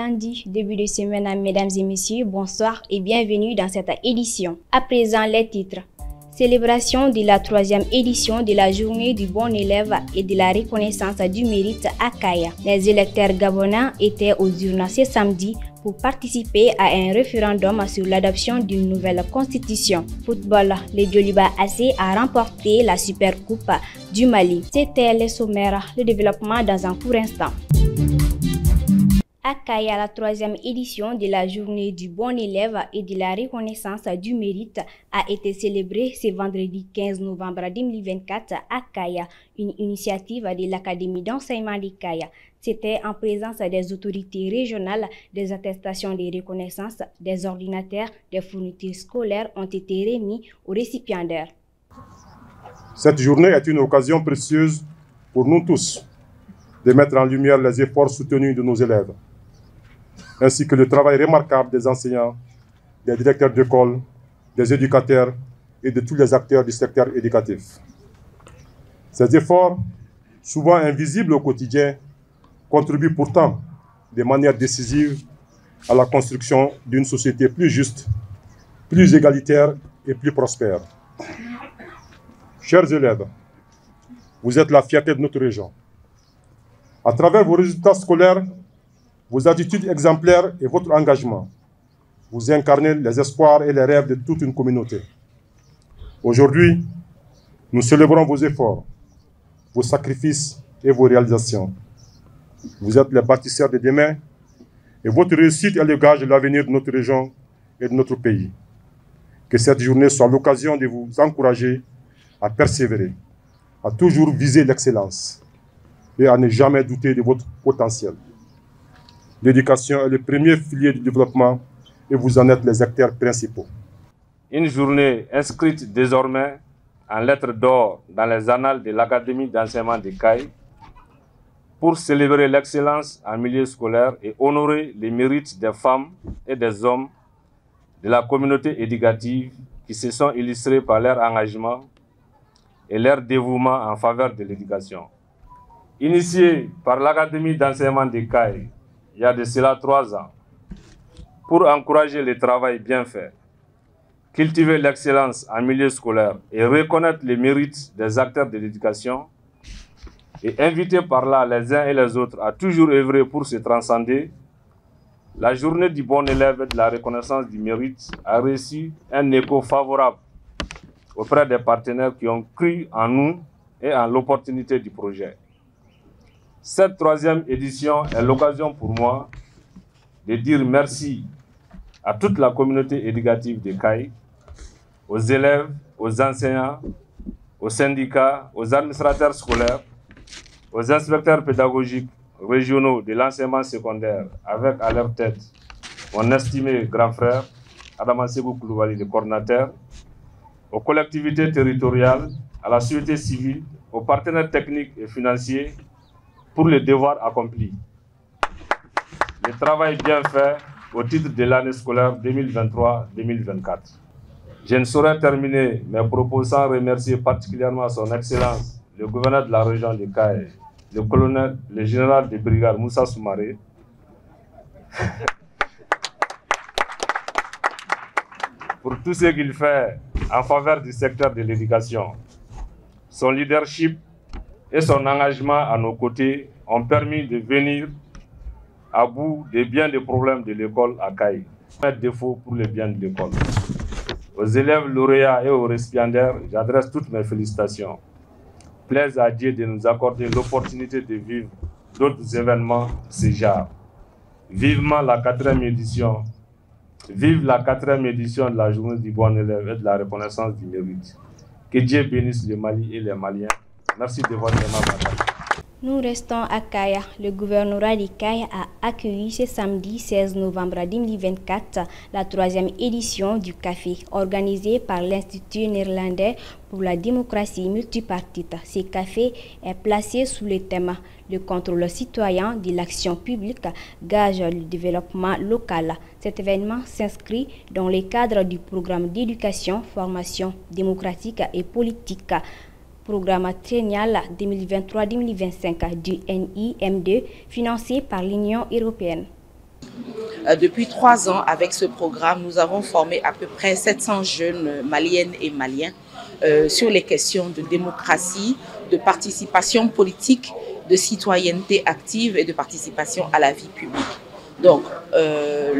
lundi, début de semaine, mesdames et messieurs, bonsoir et bienvenue dans cette édition. À présent, les titres. Célébration de la 3e édition de la journée du bon élève et de la reconnaissance du mérite à Kaya. Les électeurs gabonais étaient aux urnes ce samedi pour participer à un référendum sur l'adoption d'une nouvelle constitution. Football, le Djoliba AC a remporté la Super Coupe du Mali. C'était le sommaire, le développement dans un court instant. À Kaya, la 3e édition de la journée du bon élève et de la reconnaissance du mérite a été célébrée ce vendredi 15 novembre 2024 à Kaya, une initiative de l'Académie d'enseignement de Kaya. C'était en présence des autorités régionales, des attestations de reconnaissance, des ordinateurs, des fournitures scolaires ont été remis aux récipiendaires. Cette journée est une occasion précieuse pour nous tous de mettre en lumière les efforts soutenus de nos élèves, ainsi que le travail remarquable des enseignants, des directeurs d'école, des éducateurs et de tous les acteurs du secteur éducatif. Ces efforts, souvent invisibles au quotidien, contribuent pourtant de manière décisive à la construction d'une société plus juste, plus égalitaire et plus prospère. Chers élèves, vous êtes la fierté de notre région. À travers vos résultats scolaires, vos attitudes exemplaires et votre engagement, vous incarnez les espoirs et les rêves de toute une communauté. Aujourd'hui, nous célébrons vos efforts, vos sacrifices et vos réalisations. Vous êtes les bâtisseurs de demain et votre réussite est le gage de l'avenir de notre région et de notre pays. Que cette journée soit l'occasion de vous encourager à persévérer, à toujours viser l'excellence et à ne jamais douter de votre potentiel. L'éducation est le premier pilier du développement et vous en êtes les acteurs principaux. Une journée inscrite désormais en lettres d'or dans les annales de l'Académie d'enseignement de Kaya pour célébrer l'excellence en milieu scolaire et honorer les mérites des femmes et des hommes de la communauté éducative qui se sont illustrés par leur engagement et leur dévouement en faveur de l'éducation. Initié par l'Académie d'enseignement de Kaya, il y a de cela 3 ans, pour encourager le travail bien fait, cultiver l'excellence en milieu scolaire et reconnaître les mérites des acteurs de l'éducation, et inviter par là les uns et les autres à toujours œuvrer pour se transcender, la journée du bon élève et de la reconnaissance du mérite a reçu un écho favorable auprès des partenaires qui ont cru en nous et en l'opportunité du projet. Cette 3e édition est l'occasion pour moi de dire merci à toute la communauté éducative de Kaya, aux élèves, aux enseignants, aux syndicats, aux administrateurs scolaires, aux inspecteurs pédagogiques régionaux de l'enseignement secondaire, avec à leur tête mon estimé grand frère, Adama Segou Koulibaly, le coordinateur, aux collectivités territoriales, à la société civile, aux partenaires techniques et financiers, pour le devoir accompli. Le travail bien fait au titre de l'année scolaire 2023-2024. Je ne saurais terminer mes propos sans remercier particulièrement son Excellence, le gouverneur de la région de Kaya, le colonel, le général de brigade Moussa Soumaré, pour tout ce qu'il fait en faveur du secteur de l'éducation. Son leadership et son engagement à nos côtés ont permis de venir à bout de bien des problèmes de l'école à Kaya. Un défaut pour le bien de l'école. Aux élèves lauréats et aux récipiendaires, j'adresse toutes mes félicitations. Plaise à Dieu de nous accorder l'opportunité de vivre d'autres événements de ce genre. Vivement la 4e édition. Vive la 4e édition de la journée du bon élève et de la reconnaissance du mérite. Que Dieu bénisse le Mali et les Maliens. Merci de votre aimable. Nous restons à Kaya. Le gouvernorat de Kaya a accueilli ce samedi 16 novembre 2024 la 3e édition du café organisé par l'Institut néerlandais pour la démocratie multipartite. Ce café est placé sous le thème « Le contrôle citoyen de l'action publique gage le développement local ». Cet événement s'inscrit dans le cadre du programme d'éducation, formation démocratique et politique programme triennal 2023-2025 du NIM2 financé par l'Union européenne. Depuis 3 ans, avec ce programme, nous avons formé à peu près 700 jeunes maliennes et maliens sur les questions de démocratie, de participation politique, de citoyenneté active et de participation à la vie publique. Donc,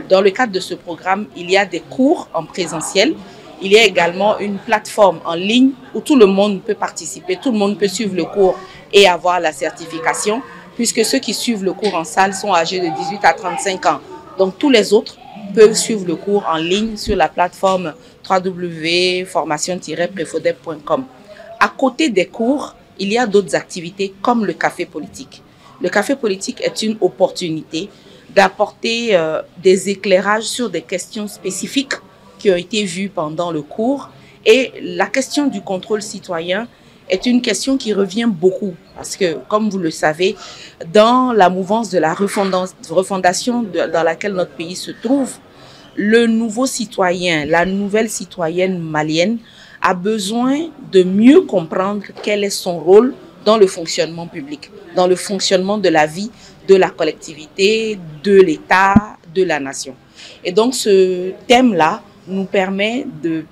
dans le cadre de ce programme, il y a des cours en présentiel. Il y a également une plateforme en ligne où tout le monde peut participer, tout le monde peut suivre le cours et avoir la certification, puisque ceux qui suivent le cours en salle sont âgés de 18 à 35 ans. Donc, tous les autres peuvent suivre le cours en ligne sur la plateforme www.formation-prefodep.com. À côté des cours, il y a d'autres activités comme le café politique. Le café politique est une opportunité d'apporter des éclairages sur des questions spécifiques qui ont été vues pendant le cours. Et la question du contrôle citoyen est une question qui revient beaucoup parce que, comme vous le savez, dans la mouvance de la refondation dans laquelle notre pays se trouve, le nouveau citoyen, la nouvelle citoyenne malienne a besoin de mieux comprendre quel est son rôle dans le fonctionnement public, dans le fonctionnement de la vie de la collectivité, de l'État, de la nation. Et donc ce thème-là nous permet de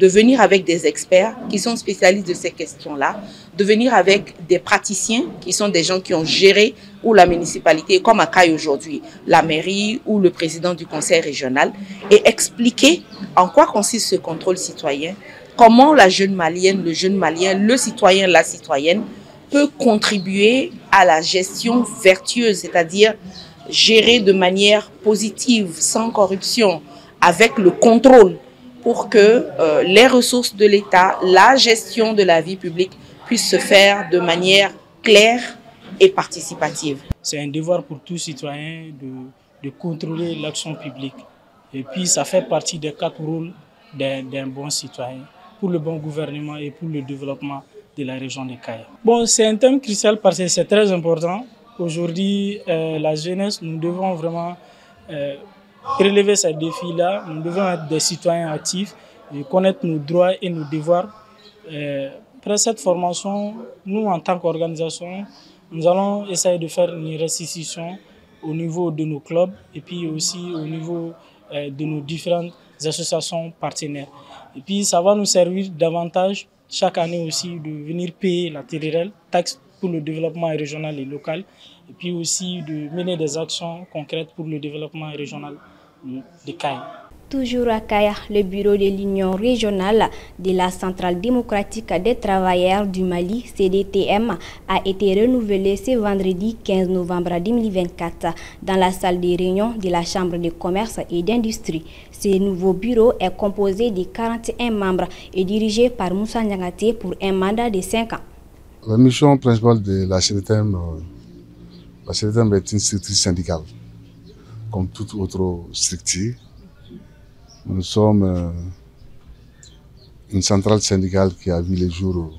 venir avec des experts qui sont spécialistes de ces questions-là, de venir avec des praticiens qui sont des gens qui ont géré ou la municipalité, comme à Caille aujourd'hui, la mairie ou le président du conseil régional, et expliquer en quoi consiste ce contrôle citoyen, comment la jeune malienne, le jeune malien, le citoyen, la citoyenne peut contribuer à la gestion vertueuse, c'est-à-dire gérer de manière positive, sans corruption, avec le contrôle, pour que les ressources de l'État, la gestion de la vie publique puisse se faire de manière claire et participative. C'est un devoir pour tout citoyen de contrôler l'action publique. Et puis ça fait partie des 4 rôles d'un bon citoyen pour le bon gouvernement et pour le développement de la région de Kaya. Bon, c'est un thème crucial parce que c'est très important. Aujourd'hui, la jeunesse, nous devons vraiment prélever ces défis-là. Nous devons être des citoyens actifs et connaître nos droits et nos devoirs. Après cette formation, nous, en tant qu'organisation, nous allons essayer de faire une restitution au niveau de nos clubs et puis aussi au niveau de nos différentes associations partenaires. Et puis, ça va nous servir davantage chaque année aussi de venir payer la TRL, taxe pour le développement régional et local, et puis aussi de mener des actions concrètes pour le développement régional de Kaya. Toujours à Kaya, le bureau de l'Union régionale de la Centrale démocratique des travailleurs du Mali, CDTM, a été renouvelé ce vendredi 15 novembre 2024 dans la salle des réunions de la Chambre de commerce et d'industrie. Ce nouveau bureau est composé de 41 membres et dirigé par Moussa Niangate pour un mandat de 5 ans. La mission principale de la CDTM est une structure syndicale, comme toute autre structure. Nous sommes une centrale syndicale qui a vu le jour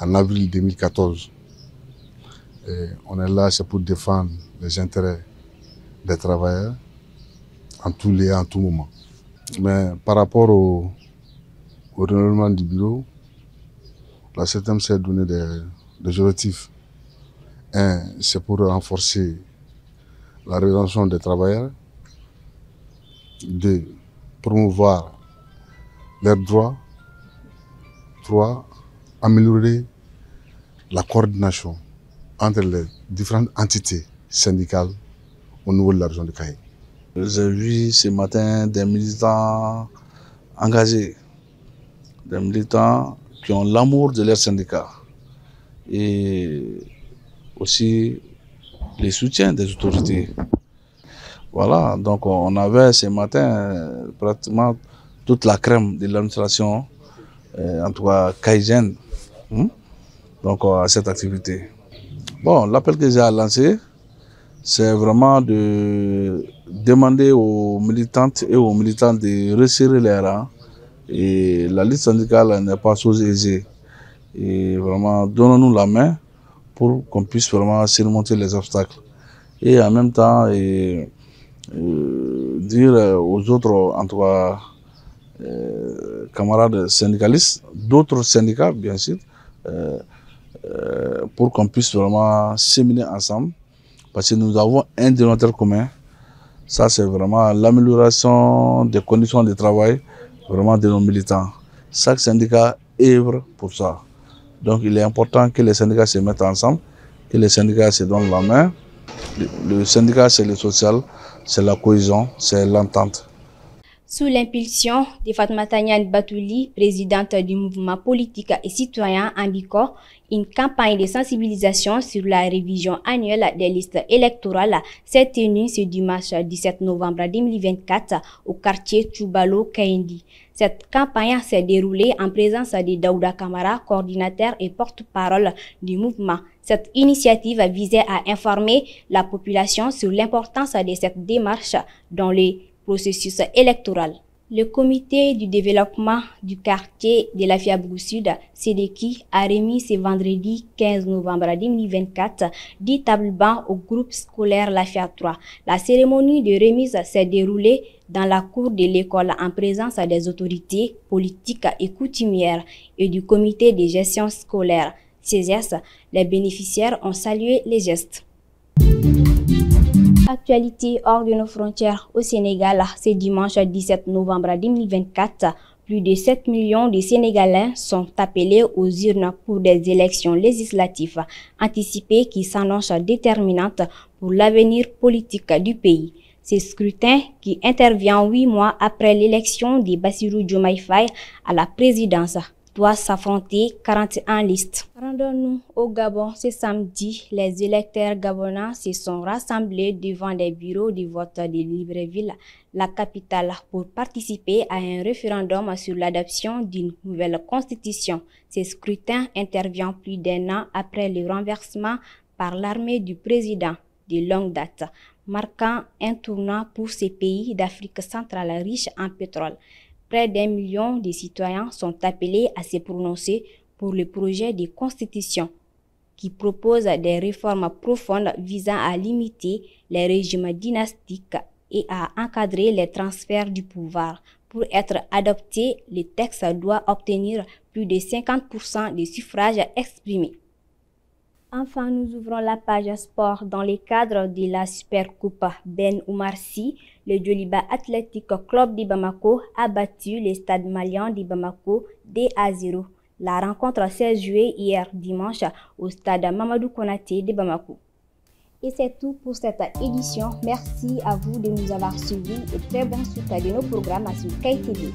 en avril 2014. Et on est là, c'est pour défendre les intérêts des travailleurs en tout lieu, en tout moment. Mais par rapport au renouvellement du bureau, la CDTM s'est donné des objectifs. Un, c'est pour renforcer la relation des travailleurs. Deux, promouvoir leurs droits. 3. Améliorer la coordination entre les différentes entités syndicales au niveau de la région de Kaya. J'ai vu ce matin des militants engagés, des militants qui ont l'amour de leur syndicat et aussi les soutiens des autorités. Voilà, donc on avait ce matin pratiquement toute la crème de l'administration, en tout cas kaïsienne, donc à cette activité. Bon, l'appel que j'ai lancé, c'est vraiment de demander aux militantes et aux militants de resserrer les rangs. Et la lutte syndicale n'est pas chose aisée. Et vraiment, donnons-nous la main pour qu'on puisse vraiment surmonter les obstacles. Et en même temps, dire aux autres, en tout cas, camarades syndicalistes, d'autres syndicats, bien sûr, pour qu'on puisse vraiment cheminer ensemble. Parce que nous avons un dénominateur commun, Ça, c'est vraiment l'amélioration des conditions de travail vraiment de nos militants. Chaque syndicat œuvre pour ça. Donc, il est important que les syndicats se mettent ensemble, que les syndicats se donnent la main. Le syndicat, c'est le social, c'est la cohésion, c'est l'entente. Sous l'impulsion de Fatoumata Niane Batouli, présidente du mouvement politique et citoyen Ambiko, une campagne de sensibilisation sur la révision annuelle des listes électorales s'est tenue ce dimanche 17 novembre 2024 au quartier Tchoubalo Kaindi. Cette campagne s'est déroulée en présence de Daouda Kamara, coordinateur et porte-parole du mouvement. Cette initiative visait à informer la population sur l'importance de cette démarche dans les processus électoral. Le comité du développement du quartier de la Fiabrou Sud, CDECI, a remis ce vendredi 15 novembre 2024 10 tables bancs au groupe scolaire La Fia 3. La cérémonie de remise s'est déroulée dans la cour de l'école en présence des autorités politiques et coutumières et du comité de gestion scolaire. CGS, les bénéficiaires ont salué les gestes. Actualité hors de nos frontières au Sénégal, ce dimanche 17 novembre 2024, plus de 7 millions de Sénégalais sont appelés aux urnes pour des élections législatives anticipées qui s'annoncent déterminantes pour l'avenir politique du pays. Ce scrutin, qui intervient 8 mois après l'élection de Bassirou Diomaye Faye à la présidence, doit s'affronter 41 listes. Rendons-nous au Gabon. Ce samedi, les électeurs gabonais se sont rassemblés devant les bureaux de vote de Libreville, la capitale, pour participer à un référendum sur l'adoption d'une nouvelle constitution. Ce scrutin intervient plus d'1 an après le renversement par l'armée du président de longue date, marquant un tournant pour ces pays d'Afrique centrale riche en pétrole. Près d'1 million de citoyens sont appelés à se prononcer pour le projet de constitution qui propose des réformes profondes visant à limiter les régimes dynastiques et à encadrer les transferts du pouvoir. Pour être adopté, le texte doit obtenir plus de 50% des suffrages exprimés. Enfin, nous ouvrons la page sport. Dans le cadre de la Supercoupe Ben Oumar Sy, le Djoliba Athletic Club de Bamako a battu le Stade malien de Bamako 2-0. La rencontre s'est jouée hier dimanche au Stade Mamadou Konaté de Bamako. Et c'est tout pour cette édition. Merci à vous de nous avoir suivis et très bonne suite de nos programmes sur KTV.